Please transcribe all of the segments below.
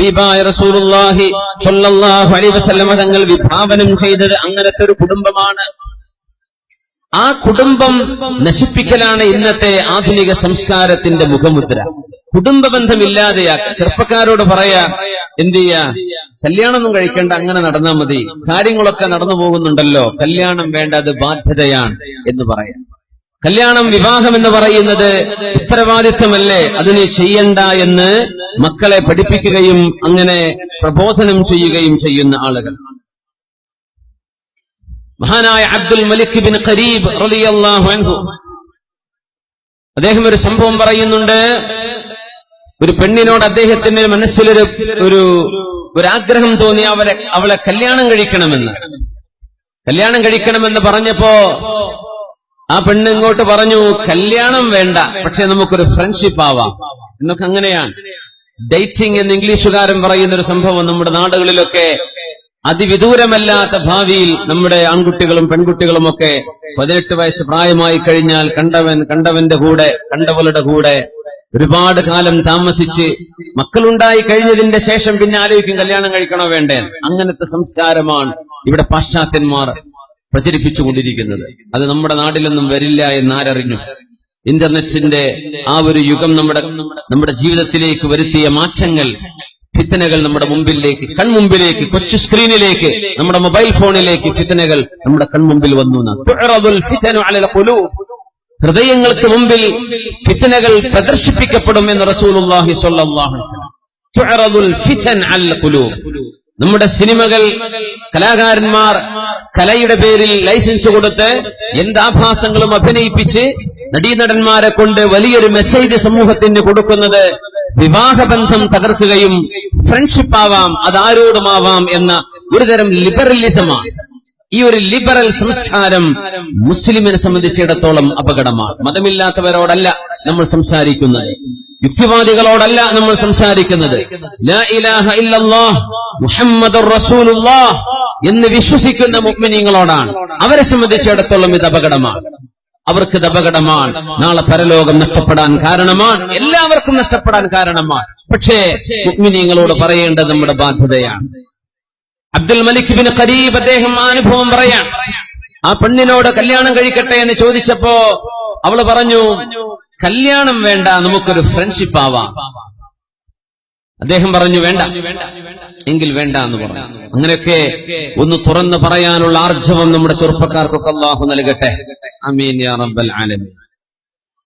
ഹബീബായ റസൂലുള്ളാഹി സ്വല്ലല്ലാഹു അലൈഹി വസല്ലം തങ്ങൾ വിഭാവനം ചെയ്തത് അങ്ങനത്തെ ഒരു കുടുംബമാണ്. ആ കുടുംബം നശിപ്പിക്കലാണ് ഇന്നത്തെ ആധുനിക സംസ്കാരത്തിന്റെ മുഖമുദ്ര. കുടുംബ ബന്ധമില്ലാതെയാക്കുക. ചെറുപ്പക്കാരോട് പറയാ, എന്ത് ചെയ്യാ, കല്യാണമൊന്നും കഴിക്കേണ്ട, അങ്ങനെ നടന്നാൽ മതി, കാര്യങ്ങളൊക്കെ നടന്നു പോകുന്നുണ്ടല്ലോ, കല്യാണം വേണ്ട, അത് ബാധ്യതയാണ് എന്ന് പറയാം. കല്യാണം, വിവാഹം എന്ന് പറയുന്നത് ഉത്തരവാദിത്വമല്ലേ, അതിന് ചെയ്യണ്ട എന്ന് മക്കളെ പഠിപ്പിക്കുകയും അങ്ങനെ പ്രബോധനം ചെയ്യുകയും ചെയ്യുന്ന ആളുകൾ. മഹാനായ അബ്ദുൽ മലിക് ബിൻ ഖരീബ് റളിയല്ലാഹു അൻഹു അദ്ദേഹം ഒരു സംഭവം പറയുന്നുണ്ട്. ഒരു പെണ്ണിനോട് അദ്ദേഹത്തിന്റെ മനസ്സിലൊരു ഒരു ആഗ്രഹം തോന്നി, അവളെ കല്യാണം കഴിക്കണമെന്ന് പറഞ്ഞപ്പോ ആ പെണ്ണ് ഇങ്ങോട്ട് പറഞ്ഞു, കല്യാണം വേണ്ട, പക്ഷെ നമുക്കൊരു ഫ്രണ്ട്ഷിപ്പ് ആവാം എന്നൊക്കെ. അങ്ങനെയാണ് ഡേറ്റിംഗ് എന്ന് ഇംഗ്ലീഷുകാരൻ പറയുന്ന ഒരു സംഭവം നമ്മുടെ നാടുകളിലൊക്കെ അതിവിദൂരമല്ലാത്ത ഭാവിയിൽ നമ്മുടെ ആൺകുട്ടികളും പെൺകുട്ടികളും ഒക്കെ 18 വയസ്സ് പ്രായമായി കഴിഞ്ഞാൽ കണ്ടവന്റെ കൂടെ, കണ്ടവളുടെ കൂടെ ഒരുപാട് കാലം താമസിച്ച് മക്കളുണ്ടായി കഴിഞ്ഞതിന്റെ ശേഷം പിന്നെ ആലോചിക്കും കല്യാണം കഴിക്കണോ വേണ്ടേ. അങ്ങനത്തെ സംസ്കാരമാണ് ഇവിടെ പാശ്ചാത്യന്മാർ പ്രചരിപ്പിച്ചുകൊണ്ടിരിക്കുന്നത്. അത് നമ്മുടെ നാട്ടിലൊന്നും വരില്ല എന്നാരറിഞ്ഞു. ഇന്റർനെറ്റിന്റെ ആ ഒരു യുഗം നമ്മുടെ ജീവിതത്തിലേക്ക് വരുത്തിയ മാറ്റങ്ങൾ, ഫിത്തനകൾ നമ്മുടെ മുമ്പിലേക്ക്, കൺമുമ്പിലേക്ക്, കൊച്ചു സ്ക്രീനിലേക്ക്, നമ്മുടെ മൊബൈൽ ഫോണിലേക്ക് ഫിത്തനകൾ നമ്മുടെ കൺമുമ്പിൽ വന്നു. ഹൃദയങ്ങൾക്ക് മുമ്പിൽ ഫിത്തനകൾ പ്രദർശിപ്പിക്കപ്പെടും എന്ന് റസൂലുള്ളാഹി സ്വല്ലല്ലാഹു അലൈഹി വസല്ലം. തുഅറദുൽ ഫിതൻ അലൽ ഖുലൂബ്. നമ്മുടെ സിനിമകൾ, കലാകാരന്മാർ കലയുടെ പേരിൽ ലൈസൻസ് കൊടുത്ത് എന്താഭാസങ്ങളും അഭിനയിപ്പിച്ച് നടീനടന്മാരെ കൊണ്ട് വലിയൊരു മെസ്സേജ് സമൂഹത്തിന് കൊടുക്കുന്നത് വിവാഹബന്ധം തകർക്കുകയും ഫ്രണ്ട്ഷിപ്പ് ആവാം, അതാരോടുമാവാം എന്ന ഒരുതരം ലിബറലിസമാണ്. ഈ ഒരു ലിബറൽ സംസ്കാരം മുസ്ലിമിനെ സംബന്ധിച്ചിടത്തോളം അപകടമാണ്. മതമില്ലാത്തവരോടല്ല നമ്മൾ സംസാരിക്കുന്നത്, യുക്തിവാദികളോടല്ല നമ്മൾ സംസാരിക്കുന്നത്. ലാ ഇലാഹ ഇല്ലല്ലാഹ് മുഹമ്മദുർ റസൂലുള്ളാഹ് എന്ന് വിശ്വസിക്കുന്ന മുഅ്മിനീങ്ങളോടാണ്. അവരെ സംബന്ധിച്ചിടത്തോളം ഇത് അപകടമാണ്. അവർക്കിത് അപകടമാണ്. നാളെ പരലോകം നഷ്ടപ്പെടാൻ കാരണമാണ്. എല്ലാവർക്കും നഷ്ടപ്പെടാൻ കാരണമാണ്. പക്ഷേ മുഅ്മിനീങ്ങളോട് പറയേണ്ടത് നമ്മുടെ ബാധ്യതയാണ്. അബ്ദുൽ മലിക് ബിൻ ഖരീബ് അദ്ദേഹം അനുഭവം പറയാം. ആ പെണ്ണിനോട് കല്യാണം കഴിക്കട്ടെ എന്ന് ചോദിച്ചപ്പോ അവള് പറഞ്ഞു, കല്യാണം വേണ്ട, നമുക്കൊരു ഫ്രണ്ട്ഷിപ്പ് ആവാം. അദ്ദേഹം പറഞ്ഞു, വേണ്ട എങ്കിൽ വേണ്ട എന്ന് പറഞ്ഞു. അങ്ങനെയൊക്കെ ഒന്ന് തുറന്നു പറയാനുള്ള ആർജവം നമ്മുടെ ചെറുപ്പക്കാർക്കൊക്കെ അല്ലാഹു നൽകട്ടെ. ആമീൻ യാ റബ്ബൽ ആലമീൻ.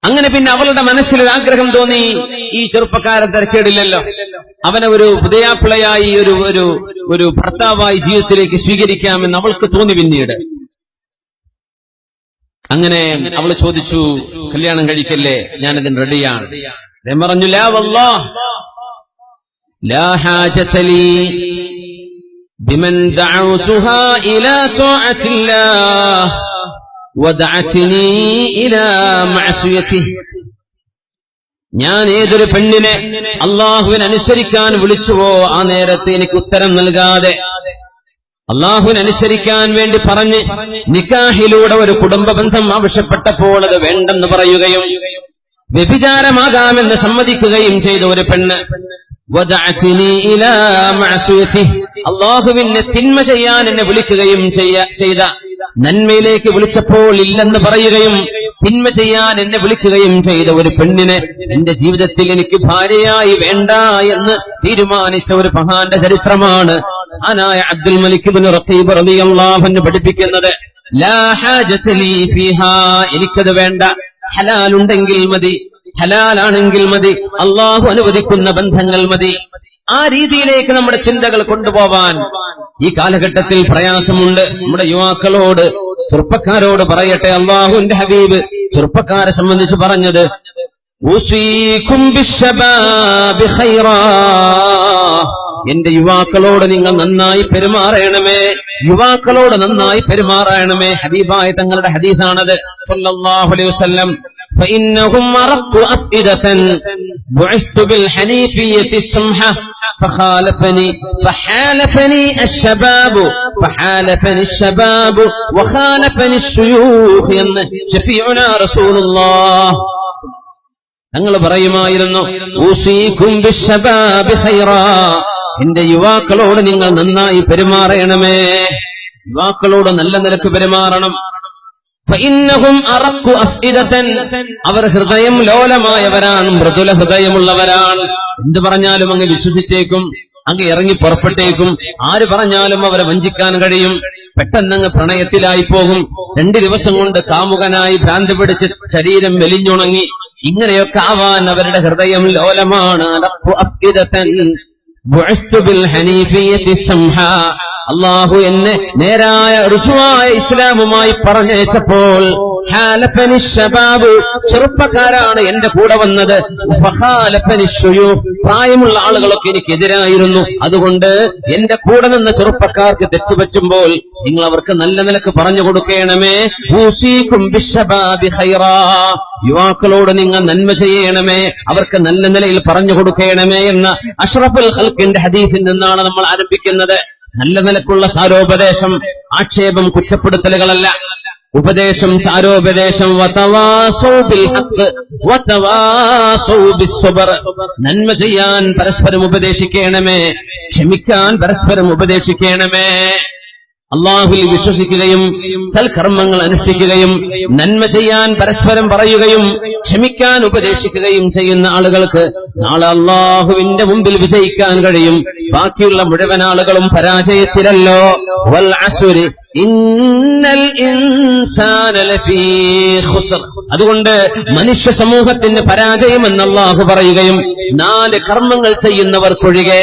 അങ്ങനെ പിന്നെ അവളുടെ മനസ്സിൽ ആഗ്രഹം തോന്നി, ഈ ചെറുപ്പക്കാരൻ തിരക്കേടില്ലല്ലോ, അവനെ ഒരു പുതിയാപ്പിളയായി ഒരു ഭർത്താവായി ജീവിതത്തിലേക്ക് സ്വീകരിക്കാമെന്ന് അവൾക്ക് തോന്നി. പിന്നീട് അങ്ങനെ അവൾ ചോദിച്ചു, കല്യാണം കഴിക്കല്ലേ, ഞാനതിന് റെഡിയാണ്. അദ്ദേഹം പറഞ്ഞു, ലാ വല്ലാഹ് ലാ ഹാജത ലീ ബിമൻ ദഅഉതുഹാ ഇലാ തഅത്തില്ലാഹ് വദഅത്നി ഇലാ മഅസിയതിഹി. ഞാൻ ഏതൊരു പെണ്ണിനെ അല്ലാഹുവിനെ അനുസരിക്കാൻ വിളിച്ചുവോ ആ നേരത്തെ എനിക്ക് ഉത്തരം നൽകാതെ അല്ലാഹുവിനെ അനുസരിക്കാൻ വേണ്ടി പറഞ്ഞ് നിക്കാഹിലൂടെ ഒരു കുടുംബ ബന്ധം ആവശ്യപ്പെട്ടപ്പോൾ അത് വേണ്ടെന്ന് പറയുകയും വ്യഭിചാരമാകാമെന്ന് സമ്മതിക്കുകയും ചെയ്ത ഒരു പെണ്ണ് അല്ലാഹുവിനെ തിന്മ ചെയ്യാൻ എന്നെ വിളിക്കുകയും ചെയ്ത, നന്മയിലേക്ക് വിളിച്ചപ്പോൾ ഇല്ലെന്ന് പറയുകയും തിന്മ ചെയ്യാൻ എന്നെ വിളിക്കുകയും ചെയ്ത ഒരു പെണ്ണിനെ എന്റെ ജീവിതത്തിൽ എനിക്ക് ഭാര്യയായി വേണ്ട എന്ന് തീരുമാനിച്ച ഒരു മഹാന്റെ ചരിത്രമാണ് ആനായ അബ്ദുൽ മലിക് ഇബ്നു റഖീബ് റളിയല്ലാഹു അൻഹു പഠിപ്പിക്കുന്നത്. ലാ ഹാജത ലീ ഫീഹാ, എനിക്കത് വേണ്ട, ഹലാലുണ്ടെങ്കിൽ മതി, ഹലാലാണെങ്കിൽ മതി, അല്ലാഹു അനുവദിക്കുന്ന ബന്ധങ്ങൾ മതി. ആ രീതിയിലേക്ക് നമ്മുടെ ചിന്തകൾ കൊണ്ടുപോവാൻ ഈ കാലഘട്ടത്തിൽ പ്രയാസമുണ്ട്. നമ്മുടെ യുവാക്കളോട്, ചെറുപ്പക്കാരോട് പറയട്ടെ, അല്ലാഹുവിന്റെ ഹബീബ് ചെറുപ്പക്കാരെ സംബന്ധിച്ച് പറഞ്ഞത്, ഉസീകും ബിശ്ശബാബി ഖൈറാ, എന്റെ യുവാക്കളോട് നിങ്ങൾ നന്നായി പെരുമാറണമേ, യുവാക്കളോട് നന്നായി പെരുമാറണമേ. ഹബീബായ തങ്ങളുടെ ഹദീസാണത് സല്ലല്ലാഹു അലൈഹി വസല്ലം. فإنهم أرق أفئدة بعثت بالحنيفية السمحة فحالفني الشباب وخالفني الشيوخ شفيعنا رسول الله. ഞങ്ങൾ പറയുമായിരുന്നു, ഊസീകും ബിശ്ശബാബി ഖൈറാ, എന്റെ യുവാക്കളോട് നിങ്ങൾ നന്നായി പെരുമാറണമേ. യുവാക്കളോട് നല്ല നിലക്ക് പെരുമാറണം. ഫഇന്നഹും അറഖു അഫ്ഇദതൻ, അവർ ഹൃദയം ലോലമായവരാണ്, മൃദുല ഹൃദയമുള്ളവരാണ്. എന്ത് പറഞ്ഞാലും അങ്ങ് വിശ്വസിച്ചേക്കും, അങ്ങ് ഇറങ്ങി പുറപ്പെട്ടേക്കും. ആര് പറഞ്ഞാലും അവരെ വഞ്ചിക്കാൻ കഴിയും. പെട്ടെന്നങ്ങ് പ്രണയത്തിലായി പോകും. 2 ദിവസം കൊണ്ട് കാമുകനായി ഭ്രാന്ത് പിടിച്ച് ശരീരം മെലിഞ്ഞുണങ്ങി. ഇങ്ങനെയൊക്കെ ആവാൻ അവരുടെ ഹൃദയം ലോലമാണ്. അള്ളാഹു എന്നെ നേരായ ഋജുവായ ഇസ്ലാമുമായി പറഞ്ഞയച്ചപ്പോൾ ചെറുപ്പക്കാരാണ് എന്റെ കൂടെ വന്നത്. പ്രായമുള്ള ആളുകളൊക്കെ എനിക്കെതിരായിരുന്നു. അതുകൊണ്ട് എന്റെ കൂടെ നിന്ന് ചെറുപ്പക്കാർക്ക് തെറ്റുപറ്റുമ്പോൾ നിങ്ങൾ അവർക്ക് നല്ല നിലക്ക് പറഞ്ഞു കൊടുക്കണമേ. യുവാക്കളോട് നിങ്ങൾ നന്മ ചെയ്യണമേ, അവർക്ക് നല്ല നിലയിൽ പറഞ്ഞു കൊടുക്കണമേ എന്ന അഷ്റഫുൽ ഖൽഖിന്റെ ഹദീസിൽ നിന്നാണ് നമ്മൾ ആരംഭിക്കുന്നത്. നല്ല നിലക്കുള്ള സാരോപദേശം, ആക്ഷേപം, കുറ്റപ്പെടുത്തലുകളല്ല. ഉപദേശം, സാരോപദേശം. നന്മ ചെയ്യാൻ പരസ്പരം ഉപദേശിക്കണമേ, ക്ഷമിക്കാൻ പരസ്പരം ഉപദേശിക്കണമേ. അള്ളാഹുവിൽ വിശ്വസിക്കുകയും സൽക്കർമ്മങ്ങൾ അനുഷ്ഠിക്കുകയും നന്മ ചെയ്യാൻ പരസ്പരം പറയുകയും ക്ഷമിക്കാൻ ഉപദേശിക്കുകയും ചെയ്യുന്ന ആളുകൾക്ക് നാളെ അള്ളാഹുവിന്റെ മുമ്പിൽ വിജയിക്കാൻ കഴിയും. ബാക്കിയുള്ള മുഴുവൻ ആളുകളും പരാജയത്തിലല്ലോ. വൽ അസ്രി ഇന്നൽ ഇൻസാന ലഫീ ഖുസ്ർ. അതുകൊണ്ട് മനുഷ്യ സമൂഹത്തിന്റെ പരാജയമെന്ന് അള്ളാഹു പറയുകയും 4 കർമ്മങ്ങൾ ചെയ്യുന്നവർക്കൊഴികെ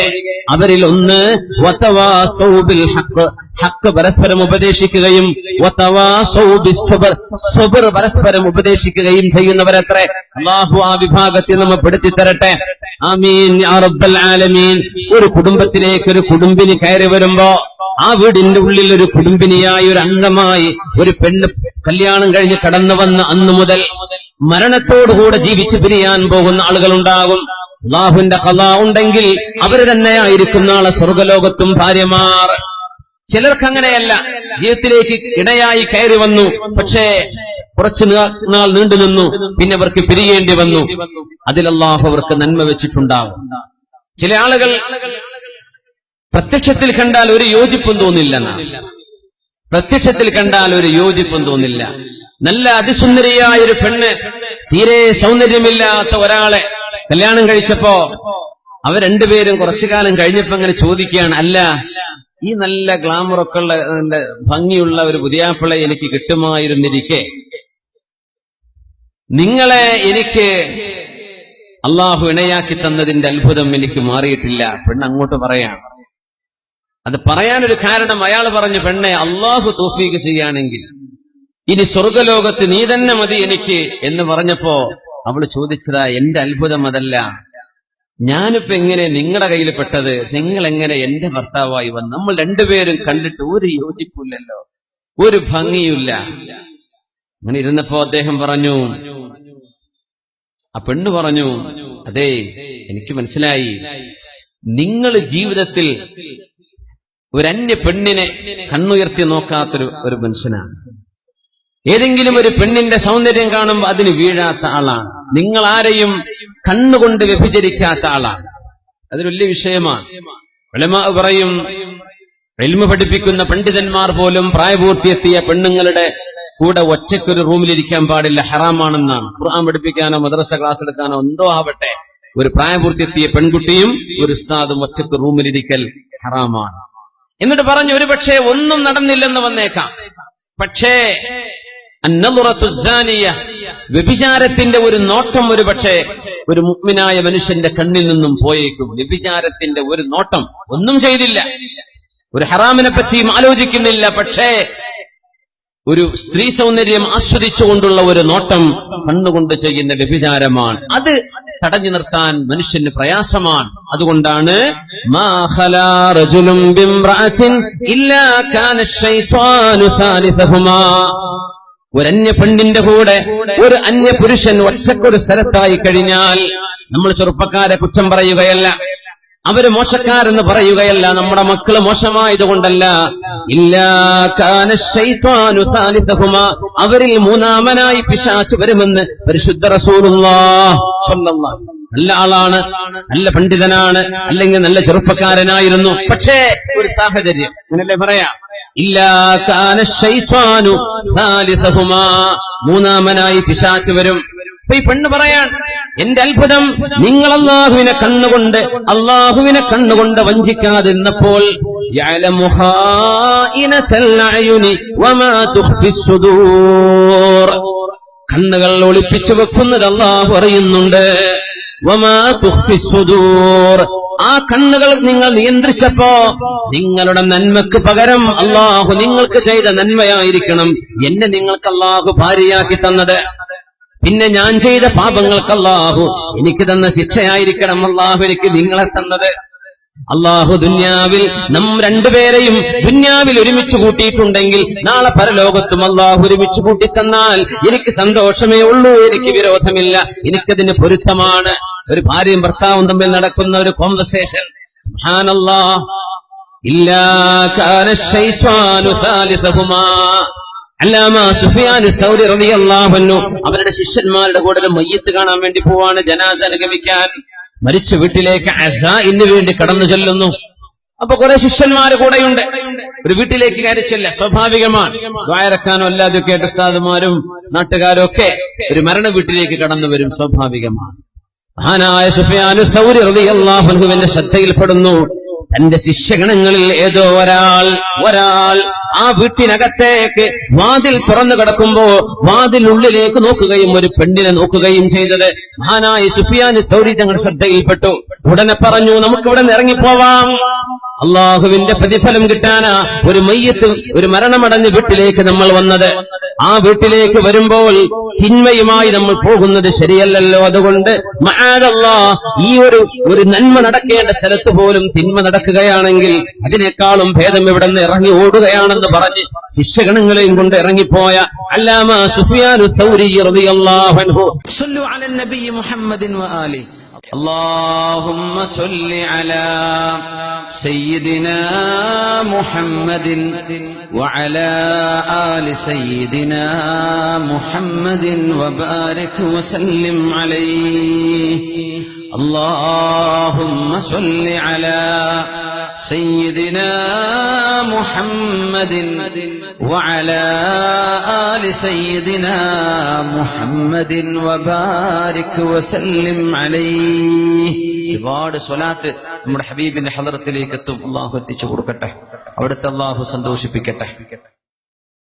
അവരിൽ ഒന്ന് വതവാസൗ ബിൽ ഹഖ്, ഹഖ് പരസ്പരം ഉപദേശിക്കുകയും വതവാസൗ ബിസ്സബ്ർ, സബ്ർ പരസ്പരം ഉപദേശിക്കുകയും ചെയ്യുന്നവരത്രേ. അല്ലാഹു ആ വിഭാഗത്തിൽ നമ്മെ പെടുത്തി തരട്ടെ. ആമീൻ യാ റബ്ബൽ ആലമീൻ. ഒരു കുടുംബത്തിലേക്ക് ഒരു കുടുംബിനി കയറി വരുമ്പോ ആ വീടിന്റെ ഉള്ളിൽ ഒരു കുടുംബിനിയായി, ഒരു അംഗമായി ഒരു പെണ്ണ് കല്യാണം കഴിഞ്ഞ് കടന്നു വന്ന അന്നു മുതൽ മരണത്തോടുകൂടെ ജീവിച്ചു പിരിയാൻ പോകുന്ന ആളുകളുണ്ടാകും. അല്ലാഹുവിന്റെ ഖളാ ഉണ്ടെങ്കിൽ അവര് തന്നെയായിരിക്കും നാളെ സ്വർഗലോകത്തും ഭാര്യമാർ. ചിലർക്ക് അങ്ങനെയല്ല, ജീവിതത്തിലേക്ക് ഇടയായി കയറി വന്നു, പക്ഷേ കുറച്ചു നാൾ നീണ്ടു നിന്നു, പിന്നെ അവർക്ക് പിരിയേണ്ടി വന്നു. അതിൽ അല്ലാഹു അവർക്ക് നന്മ വെച്ചിട്ടുണ്ടാകും. ചില ആളുകൾ പ്രത്യക്ഷത്തിൽ കണ്ടാൽ ഒരു യോജിപ്പും തോന്നില്ല. പ്രത്യക്ഷത്തിൽ കണ്ടാൽ ഒരു യോജിപ്പും തോന്നില്ല. നല്ല അതിസുന്ദരിയായ ഒരു പെണ്ണ്, തീരെ സൗന്ദര്യമില്ലാത്ത ഒരാളെ കല്യാണം കഴിച്ചപ്പോ അവർ രണ്ടുപേരും കുറച്ചു കാലം കഴിഞ്ഞപ്പോ അങ്ങനെ ചോദിക്കുകയാണ്, അല്ല, ഈ നല്ല ഗ്ലാമറൊക്കെ ഉള്ള ഭംഗിയുള്ള ഒരു പുതിയാപ്പിളെ എനിക്ക് കിട്ടുമായിരുന്നിരിക്കെ നിങ്ങളെ എനിക്ക് അള്ളാഹു ഇണയാക്കി തന്നതിന്റെ അത്ഭുതം എനിക്ക് മാറിയിട്ടില്ല. പെണ്ണ് അങ്ങോട്ട് പറയാണ്. അത് പറയാനൊരു കാരണം അയാൾ പറഞ്ഞു, പെണ്ണെ, അള്ളാഹു തൗഫീഖ് ചെയ്യുകയാണെങ്കിൽ ഇനി സ്വർഗലോകത്ത് നീ തന്നെ മതി എനിക്ക് എന്ന് പറഞ്ഞപ്പോ അവള് ചോദിച്ചതാ, എന്റെ അത്ഭുതം അതല്ല, ഞാനിപ്പോ എങ്ങനെ നിങ്ങളുടെ കയ്യിൽ പെട്ടത്, നിങ്ങൾ എങ്ങനെ എന്റെ ഭർത്താവായി വന്നു? നമ്മൾ രണ്ടുപേരും കണ്ടിട്ട് ഒരു യോജിപ്പില്ലല്ലോ, ഒരു ഭംഗിയില്ല. അങ്ങനെ ഇരുന്നപ്പോ അദ്ദേഹം പറഞ്ഞു, ആ പെണ്ണ് പറഞ്ഞു, അതെ, എനിക്ക് മനസ്സിലായി, നിങ്ങൾ ജീവിതത്തിൽ ഒരന്യ പെണ്ണിനെ കണ്ണുയർത്തി നോക്കാത്തൊരു മനുഷ്യനാണ്. ഏതെങ്കിലും ഒരു പെണ്ണിന്റെ സൗന്ദര്യം കാണുമ്പോൾ അതിന് വീഴാത്ത ആളാണ്. നിങ്ങൾ ആരെയും കണ്ണുകൊണ്ട് വ്യഭിചരിക്കാത്ത ആളാണ്. അതൊരു വലിയ വിഷയമാണ്. ഉലമാ പറയും, ഇൽമു പഠിപ്പിക്കുന്ന പണ്ഡിതന്മാർ പോലും പ്രായപൂർത്തിയെത്തിയ പെണ്ണുങ്ങളുടെ കൂടെ ഒറ്റയ്ക്കൊരു റൂമിലിരിക്കാൻ പാടില്ല, ഹറാമാണെന്നാണ്. ഖുർആൻ പഠിപ്പിക്കാനോ മദ്രസ ക്ലാസ് എടുക്കാനോ എന്തോ ആവട്ടെ, ഒരു പ്രായപൂർത്തിയെത്തിയ പെൺകുട്ടിയും ഒരു ഉസ്താദും ഒറ്റയ്ക്ക് റൂമിലിരിക്കൽ ഹറാമാണ്. എന്നിട്ട് പറഞ്ഞു, ഒരു പക്ഷേ ഒന്നും നടന്നില്ലെന്ന് വന്നേക്കാം, പക്ഷേ വ്യഭിചാരത്തിന്റെ ഒരു നോട്ടം ഒരു പക്ഷേ ഒരു മുഅ്മിനായ മനുഷ്യന്റെ കണ്ണിൽ നിന്നും പോയേക്കും. വ്യഭിചാരത്തിന്റെ ഒരു നോട്ടം, ഒന്നും ചെയ്തില്ല, ഒരു ഹറാമിനെ പറ്റിയും ആലോചിക്കുന്നില്ല, പക്ഷേ ഒരു സ്ത്രീ സൗന്ദര്യം ആസ്വദിച്ചുകൊണ്ടുള്ള ഒരു നോട്ടം കണ്ണുകൊണ്ട് ചെയ്യുന്ന വ്യഭിചാരമാണ്. അത് തടഞ്ഞു നിർത്താൻ മനുഷ്യന് പ്രയാസമാണ്. അതുകൊണ്ടാണ് മാ ഖലാ റജുലുൻ ബിംറഅത്തിൻ ഇല്ലാ കാന ശൈത്വാനു സാലിസഹുമാ. ഒരന്യ പെണ്ണിന്റെ കൂടെ ഒരു അന്യ പുരുഷൻ ഒറ്റക്കൊരു സ്ഥലത്തായി കഴിഞ്ഞാൽ നമ്മൾ ചെറുപ്പക്കാരെ കുറ്റം പറയുകയല്ല, അവര് മോശക്കാരെന്ന് പറയുകയല്ല, നമ്മുടെ മക്കള് മോശമായതുകൊണ്ടല്ല. ഇല്ലാ കാന ശൈത്വാനു സാലിസഹുമാ, അവരിൽ മൂന്നാമനായി പിശാച് വരുമെന്ന് പരിശുദ്ധ റസൂലുള്ളാഹി സ്വല്ലല്ലാഹു അലൈഹി വസല്ലം. നല്ല ആളാണ്, നല്ല പണ്ഡിതനാണ്, അല്ലെങ്കിൽ നല്ല ചെറുപ്പക്കാരനായിരുന്നു. പക്ഷേ ഒരു സാഹചര്യം, അങ്ങനല്ലേ പറയാം, ഇല്ലാ കാന ശൈത്വാനു സാലിസഹുമാ, മൂന്നാമനായി പിശാച് വരും. അപ്പൊ ഈ പെണ്ണ് പറയാൻ, എന്റെ അത്ഭുതം, നിങ്ങൾ അള്ളാഹുവിനെ കണ്ണുകൊണ്ട് വഞ്ചിക്കാതിരുന്നപ്പോൾ യഅലമു ഖായിനതൽ അയുനി വമാ തുഖ്ഫിസ് സുദൂർ, കണ്ണുകൾ ഒളിപ്പിച്ചു വെക്കുന്നത് അള്ളാഹു അറിയുന്നുണ്ട്. വമാ തുഖ്ഫിസ് സുദൂർ, ആ കണ്ണുകൾ നിങ്ങൾ നിയന്ത്രിച്ചപ്പോ നിങ്ങളുടെ നന്മക്ക് പകരം അള്ളാഹു നിങ്ങൾക്ക് ചെയ്ത നന്മയായിരിക്കണം എന്നെ നിങ്ങൾക്ക് അള്ളാഹു ഭാര്യയാക്കി തന്നത്. പിന്നെ ഞാൻ ചെയ്ത പാപങ്ങൾക്ക് അള്ളാഹു എനിക്ക് തന്ന ശിക്ഷയായിരിക്കണം അള്ളാഹു എനിക്ക് നിങ്ങളെ തന്നത്. അള്ളാഹു ദുന്യാവിൽ രണ്ടുപേരെയും ദുന്യാവിൽ ഒരുമിച്ച് കൂട്ടിയിട്ടുണ്ടെങ്കിൽ നാളെ പരലോകത്തും അള്ളാഹു ഒരുമിച്ച് കൂട്ടിത്തന്നാൽ എനിക്ക് സന്തോഷമേ ഉള്ളൂ, എനിക്ക് വിരോധമില്ല, എനിക്കതിന് പൊരുത്തമാണ്. ഒരു ഭാര്യയും ഭർത്താവും തമ്മിൽ നടക്കുന്ന ഒരു കോൺവെർസേഷൻ, സുബ്ഹാനല്ലാഹ്, ഇല്ലാ കാന ശൈത്വാനു സാലിസഹുമാ. അല്ലാമ സുഫിയാൻ സൗരി റളിയല്ലാഹു അൻഹു അവരുടെ ശിഷ്യന്മാരുടെ കൂടെ മയ്യിത്ത് കാണാൻ വേണ്ടി പോവാണ്, ജനാസ അനുഗമിക്കാൻ. മരിച്ച വീട്ടിലേക്ക് അസാഇന് വേണ്ടി കടന്നു ചെല്ലുന്നു. അപ്പൊ കുറെ ശിഷ്യന്മാര് കൂടെയുണ്ട്. ഒരു വീട്ടിലേക്ക് കയറി ചെല്ല സ്വാഭാവികമാണ്. ദ്വായറക്കാനോ അല്ലാതെയൊക്കെ ഉസ്താദുമാരും നാട്ടുകാരും ഒക്കെ ഒരു മരണ വീട്ടിലേക്ക് കടന്നു വരും, സ്വാഭാവികമാണ്. മഹാനായ സുഫിയാൻ സൗരി റളിയല്ലാഹു അൻഹുവിന്റെ ശ്രദ്ധയിൽപ്പെടുന്നു. തന്റെ ശിഷ്യഗണങ്ങളിൽ ഏതോ ഒരാൾ ആ വീട്ടിനകത്തേക്ക് വാതിൽ തുറന്നു കിടക്കുമ്പോ വാതിലുള്ളിലേക്ക് നോക്കുകയും ഒരു പെണ്ണിനെ നോക്കുകയും ചെയ്തത് മഹാനായ സുഫിയാൻ സൗരി തങ്ങളുടെ ശ്രദ്ധയിൽപ്പെട്ടു. ഉടനെ പറഞ്ഞു, നമുക്കിവിടെ നിന്ന് ഇറങ്ങിപ്പോവാം, അള്ളാഹുവിന്റെ പ്രതിഫലം കിട്ടാനാ ഒരു മയ്യത്ത്, ഒരു മരണമടഞ്ഞ വീട്ടിലേക്ക് നമ്മൾ വന്നത്. ആ വീട്ടിലേക്ക് വരുമ്പോൾ തിന്മയുമായി നമ്മൾ പോകുന്നത് ശരിയല്ലല്ലോ. അതുകൊണ്ട് മഅദല്ലാഹ്, ഈ ഒരു നന്മ നടക്കേണ്ട സ്ഥലത്ത് പോലും തിന്മ നടക്കുകയാണെങ്കിൽ അതിനേക്കാളും ഭേദം ഇവിടെ നിന്ന് ഇറങ്ങി ഓടുകയാണെന്ന് പറഞ്ഞ് ശിഷ്യഗണങ്ങളെയും കൊണ്ട് ഇറങ്ങിപ്പോയ അല്ലാമ സുഫിയാൻ സൗരി റളിയല്ലാഹു അൻഹു, സ്വല്ലു അലൻ നബി മുഹമ്മദിൻ വആലി. اللهم صل على سيدنا محمد وعلى آل سيدنا محمد وبارك وسلم عليه. اللهم صل على سيدنا محمد وعلى آل سيدنا محمد وبارك وسلم عليه. ഒരുപാട് സ്വലാത്ത് നമ്മുടെ ഹബീബിന്റെ ഹളറത്തിലേക്ക് എത്തും. അള്ളാഹു എത്തിച്ചു കൊടുക്കട്ടെ, അവിടുത്തെ അള്ളാഹു സന്തോഷിപ്പിക്കട്ടെ.